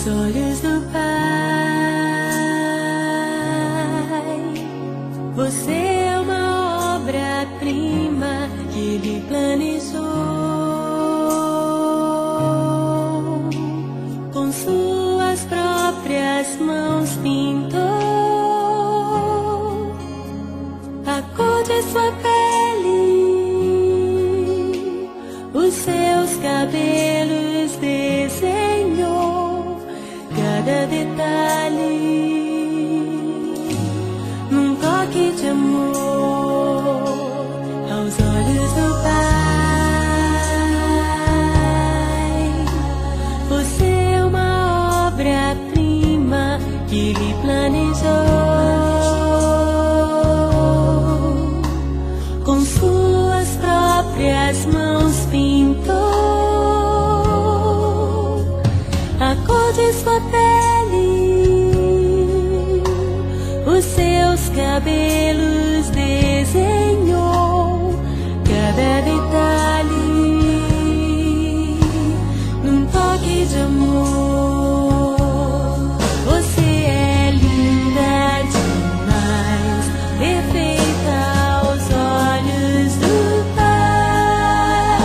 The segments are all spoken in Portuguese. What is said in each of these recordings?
aos olhos do Pai. Você é uma obra-prima que Ele planejou, com suas próprias mãos pintou a cor de sua pele, os seus cabelos desenhou, cada detalhe num toque de amor aos olhos do Pai. Você é uma obra-prima que Ele planejou, com suas próprias mãos pintou a cor de sua pele, os seus cabelos desenhou, cada detalhe num toque de amor. Você é linda demais, perfeita aos olhos do Pai.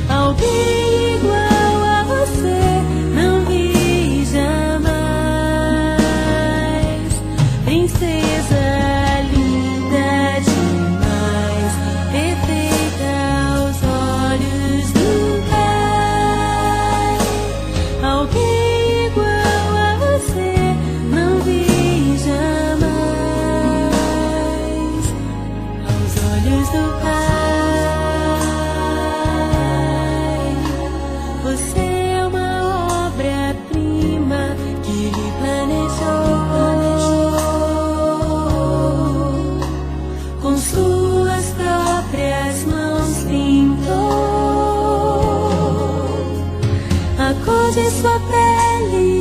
Alguém igual a você não vi jamais. Princesa linda demais, perfeita aos olhos do Pai. Alguém igual a você não vi jamais. Aos olhos do Pai, você é uma obra-prima que Ele planejou, com suas próprias mãos pintou a cor de sua pele,